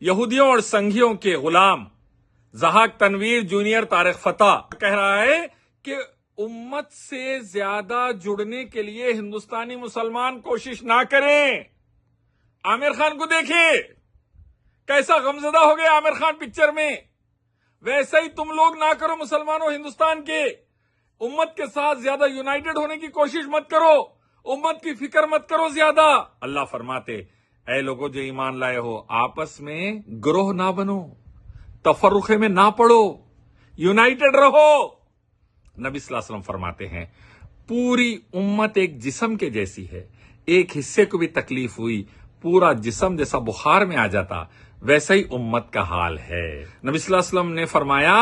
یہودیوں اور سنگھیوں کے غلام زہاک تنویر جونیئر طارق فتح کہہ رہا ہے کہ امت سے زیادہ جڑنے کے لیے ہندوستانی مسلمان کوشش نہ کریں. عامر خان کو دیکھیں کیسا غمزدہ ہو گیا عامر خان پکچر میں. ویسا ہی تم لوگ نہ کرو مسلمانوں ہندوستان کے. امت کے ساتھ زیادہ یونائٹڈ ہونے کی کوشش مت کرو. امت کی فکر مت کرو زیادہ. اللہ فرماتے اے لوگوں جو ایمان لائے ہو آپس میں گروہ نہ بنو, تفرقے میں نہ پڑو, یونائٹڈ رہو. نبی صلی اللہ علیہ وسلم فرماتے ہیں پوری امت ایک جسم کے جیسی ہے. ایک حصے کو بھی تکلیف ہوئی پورا جسم جیسا بخار میں آ جاتا, ویسا ہی امت کا حال ہے. نبی صلی اللہ علیہ وسلم نے فرمایا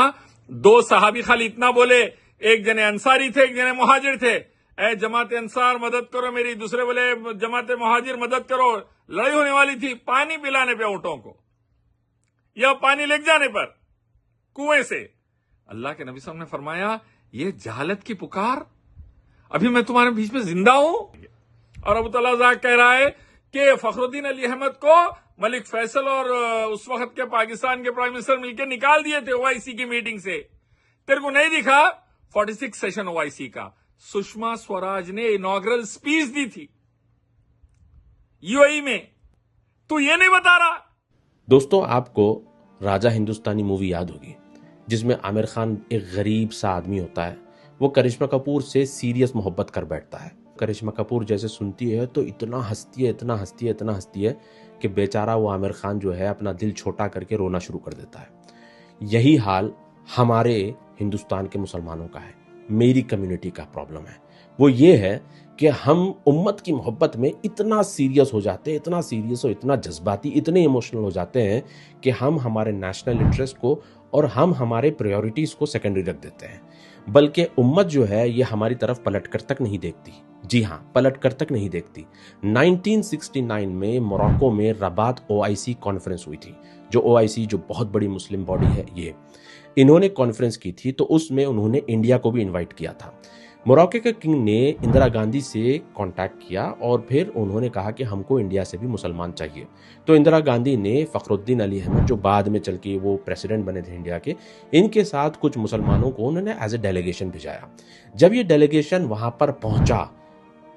دو صحابی خالی اتنا بولے, ایک جنے انصاری تھے ایک جنے مہاجر تھے, اے جماعت انصار مدد کرو میری. دوسرے بولے جماعت مہاجر مدد کرو. لڑائی ہونے والی تھی پانی پلانے پہ اونٹوں کو یا پانی لے جانے پر کنویں سے. اللہ کے نبی صلی اللہ علیہ وسلم نے فرمایا یہ جہالت کی پکار, ابھی میں تمہارے بیچ میں زندہ ہوں. اور ابو طلحہ زاک کہہ رہا ہے کہ فخر الدین علی احمد کو ملک فیصل اور اس وقت کے پاکستان کے پرائم منسٹر مل کے نکال دیے تھے او آئی سی کی میٹنگ سے. تیرے کو نہیں دکھا 46 سیشن او آئی سی کا سشما سوراج نے انوگرل سپیچ دی تھی یو اے ای میں, تو یہ نہیں بتا رہا. دوستوں آپ کو راجہ ہندوستانی مووی یاد ہوگی جس میں عامر خان ایک غریب سا آدمی ہوتا ہے. وہ کرشمہ کپور سے سیریس محبت کر بیٹھتا ہے. کرشمہ کپور جیسے سنتی ہے تو اتنا ہنستی ہے کہ بیچارہ وہ عامر خان جو ہے اپنا دل چھوٹا کر کے رونا شروع کر دیتا ہے. یہی حال ہمارے ہندوستان کے مسلمانوں کا ہے. میری کمیونٹی کا پرابلم ہے وہ یہ ہے کہ ہم امت کی محبت میں اتنا سیریس ہو جاتے ہیں, اتنا سیریس اور اتنا جذباتی, اتنے ایموشنل ہو جاتے ہیں کہ ہم ہمارے نیشنل انٹرسٹ کو اور ہم ہمارے پریورٹیز کو سیکنڈری رکھ دیتے ہیں. بلکہ امت جو ہے یہ ہماری طرف پلٹ کر تک نہیں دیکھتی. جی ہاں, پلٹ کر تک نہیں دیکھتی. 1969 میں موراکو میں رباط او آئی سی کانفرنس ہوئی تھی. جو او آئی سی جو بہت بڑی مسلم باڈی ہے, یہ انہوں نے کانفرنس کی تھی تو اس میں انہوں نے انڈیا کو بھی انوائٹ کیا تھا. موراکو کے کنگ نے اندرا گاندھی سے کانٹیکٹ کیا اور پھر انہوں نے کہا کہ ہم کو انڈیا سے بھی مسلمان چاہیے. تو اندرا گاندھی نے فخر الدین علی احمد جو بعد میں چل کے وہ پریزیڈنٹ بنے تھے انڈیا کے, ان کے ساتھ کچھ مسلمانوں کو انہوں نے ایز اے ڈیلیگیشن بھیجایا. جب یہ ڈیلیگیشن وہاں پر پہنچا,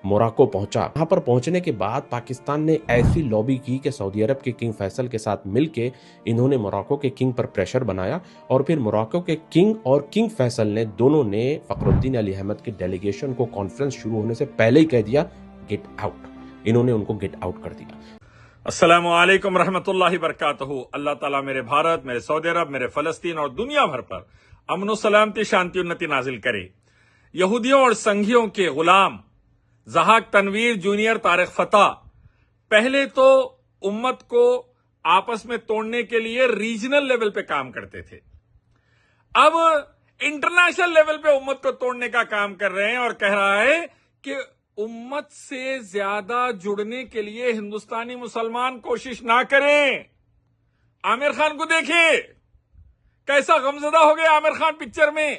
موراکو پہنچا, وہاں پر پہنچنے کے بعد پاکستان نے ایسی لابی کی کہ سعودی عرب کے کنگ فیصل کے ساتھ مل کے انہوں نے موراکو کے کنگ پر پریشر بنایا اور پھر موراکو کے کنگ اور کنگ فیصل نے دونوں نے فخر الدین علی احمد کے ڈیلیگیشن کو کانفرنس شروع ہونے سے پہلے ہی کہہ دیا گیٹ آؤٹ. انہوں نے ان کو گیٹ آؤٹ کر دیا. السلام علیکم رحمۃ اللہ وبرکاتہ. اللہ تعالیٰ میرے بھارت, میرے سعودی عرب, میرے فلسطین اور دنیا بھر پر امن و سلامتی, شانتی انتی نازل کرے. یہودیوں اور سنگھیوں کے غلام زہاک تنویر جونیئر طارق فتح پہلے تو امت کو آپس میں توڑنے کے لیے ریجنل لیول پہ کام کرتے تھے. اب انٹرنیشنل لیول پہ امت کو توڑنے کا کام کر رہے ہیں اور کہہ رہا ہے کہ امت سے زیادہ جڑنے کے لیے ہندوستانی مسلمان کوشش نہ کریں. عامر خان کو دیکھیں کیسا غمزدہ ہو گیا عامر خان پکچر میں.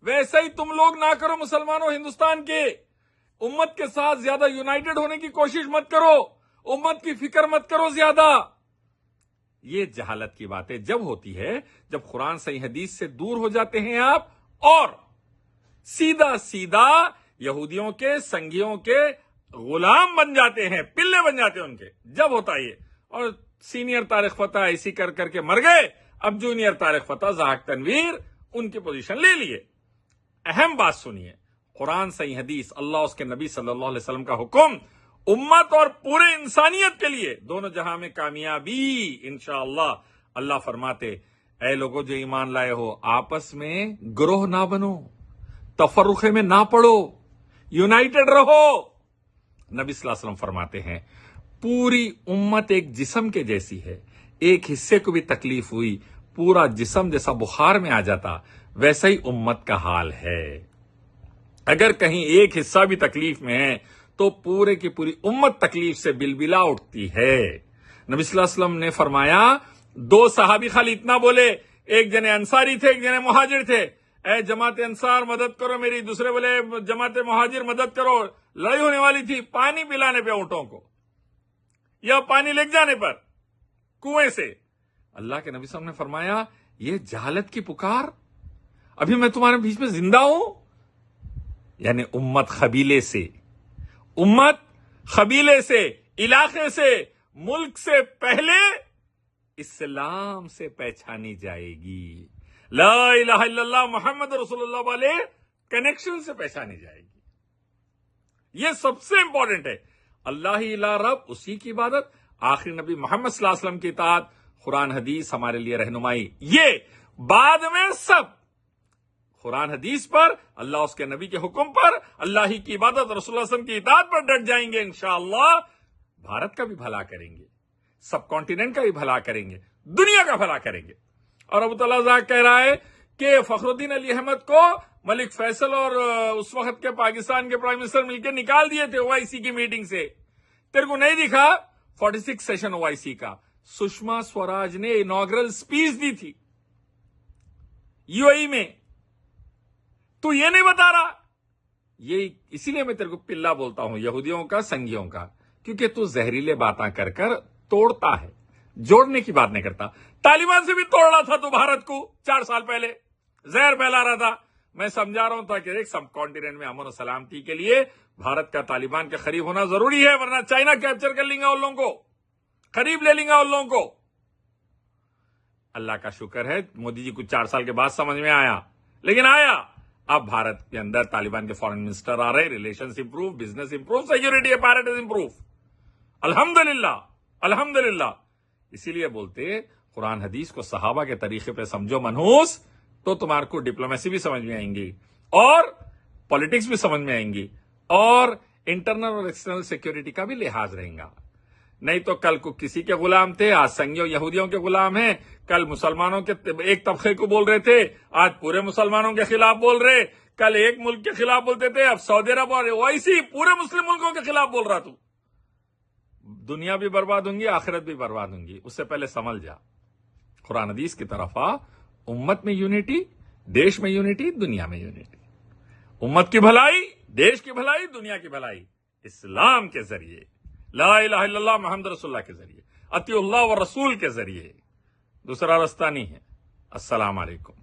ویسا ہی تم لوگ نہ کرو مسلمانوں ہندوستان کے. امت کے ساتھ زیادہ یونائٹڈ ہونے کی کوشش مت کرو. امت کی فکر مت کرو زیادہ. یہ جہالت کی باتیں جب ہوتی ہے جب قرآن صحیح حدیث سے دور ہو جاتے ہیں آپ اور سیدھا یہودیوں کے سنگھیوں کے غلام بن جاتے ہیں, پلے بن جاتے ہیں ان کے. جب ہوتا یہ, اور سینئر طارق فتح ایسی کر کے مر گئے, اب جونیئر طارق فتح زہاک تنویر ان کی پوزیشن لے لیے. اہم بات سنیے, قرآن صحیح حدیث, اللہ اس کے نبی صلی اللہ علیہ وسلم کا حکم امت اور پورے انسانیت کے لیے دونوں جہاں میں کامیابی انشاءاللہ. اللہ فرماتے اے لوگوں جو ایمان لائے ہو آپس میں گروہ نہ بنو, تفرقے میں نہ پڑو, یونائٹڈ رہو. نبی صلی اللہ علیہ وسلم فرماتے ہیں پوری امت ایک جسم کے جیسی ہے. ایک حصے کو بھی تکلیف ہوئی پورا جسم جیسا بخار میں آ جاتا, ویسا ہی امت کا حال ہے. اگر کہیں ایک حصہ بھی تکلیف میں ہے تو پورے کی پوری امت تکلیف سے بلبلا اٹھتی ہے. نبی صلی اللہ علیہ وسلم نے فرمایا دو صحابی خالی اتنا بولے, ایک جنے انصاری تھے ایک جنے مہاجر تھے, اے جماعت انصار مدد کرو میری. دوسرے بولے جماعت مہاجر مدد کرو. لڑائی ہونے والی تھی پانی پلانے پہ اونٹوں کو یا پانی لے جانے پر کنویں سے. اللہ کے نبی صاحب نے فرمایا یہ جہالت کی پکار، ابھی میں تمہارے بیچ میں زندہ ہوں، یعنی امت قبیلے سے، امت قبیلے سے، علاقے سے، ملک سے پہلے اسلام سے پہچانی جائے گی، لا الہ الا اللہ محمد رسول اللہ والے کنیکشن سے پہچانی جائے گی۔ یہ سب سے امپورٹنٹ ہے، اللہ ہی لا رب، اسی کی عبادت، آخری نبی محمد صلی اللہ علیہ وسلم کی اطاعت، قرآن حدیث ہمارے لیے رہنمائی، یہ بعد میں سب قرآن حدیث پر، اللہ اس کے نبی کے حکم پر، اللہ ہی کی عبادت، رسول اللہ صلی اللہ علیہ وسلم کی اطاعت پر ڈٹ جائیں گے، انشاءاللہ بھارت کا بھی بھلا کریں گے، سب کانٹیننٹ کا بھی بھلا کریں گے، دنیا کا بھلا کریں گے۔ اور ابو طلحہ زاک کہہ رہا ہے کہ فخر الدین علی احمد کو ملک فیصل اور اس وقت کے پاکستان کے پرائم منسٹر مل کے نکال دیے تھے او آئی سی کی میٹنگ سے، تیرے کو نہیں دکھا 46 سیشن او آئی سی کا سشما سوراج نے انوگرل سپیچ دی تھی یو اے ای میں، تو یہ نہیں بتا رہا۔ یہ اسی لیے میں تیرے کو پلہ بولتا ہوں یہودیوں کا، سنگیوں کا، کیونکہ تو زہریلے باتاں کر کر توڑتا ہے، جوڑنے کی بات نہیں کرتا۔ طالبان سے بھی توڑ رہا تھا تو بھارت کو 4 سال پہلے زہر پھیلا رہا تھا۔ میں سمجھا رہا ہوں تاکہ ایک سب کانٹیننٹ میں امن و سلامتی کے لیے بھارت کا طالبان کے قریب ہونا ضروری ہے، ورنہ چائنا کیپچر کر لیں گا ان لوگوں کو، قریب لے لیں گا ان لوگوں کو۔ اللہ کا شکر ہے مودی جی کو 4 سال کے بعد سمجھ میں آیا، لیکن آیا۔ اب بھارت کے اندر طالبان کے فارن منسٹر آ رہے، relations improve, business improve, security apparatus improve, الحمدللہ الحمدللہ۔ اسی لیے بولتے قرآن حدیث کو صحابہ کے طریقے پہ سمجھو منحوس، تو تمہارے کو ڈپلومیسی بھی سمجھ میں آئیں گی، اور پالیٹکس بھی سمجھ میں آئیں گی، اور انٹرنل اور ایکسٹرنل سیکورٹی کا بھی لحاظ رہیں گا۔ نہیں تو کل کو کسی کے غلام تھے، آج سنگیوں یہودیوں کے غلام ہیں، کل مسلمانوں کے ایک طبقے کو بول رہے تھے، آج پورے مسلمانوں کے خلاف بول رہے، کل ایک ملک کے خلاف بولتے تھے، اب سعودی عرب اور اوائسی پورے مسلم ملکوں کے خلاف بول رہا تو۔ دنیا بھی برباد ہوں گی، آخرت بھی برباد ہوں گی، اس سے پہلے سنبھل جا، قرآن حدیث کی طرف آ۔ امت میں یونٹی، دیش میں یونٹی، دنیا میں یونٹی، امت کی بھلائی، دیش کی بھلائی، دنیا کی بھلائی اسلام کے ذریعے، لا الہ الا اللہ محمد رسول اللہ کے ذریعے، اطیع اللہ و رسول کے ذریعے، دوسرا راستہ نہیں ہے۔ السلام علیکم۔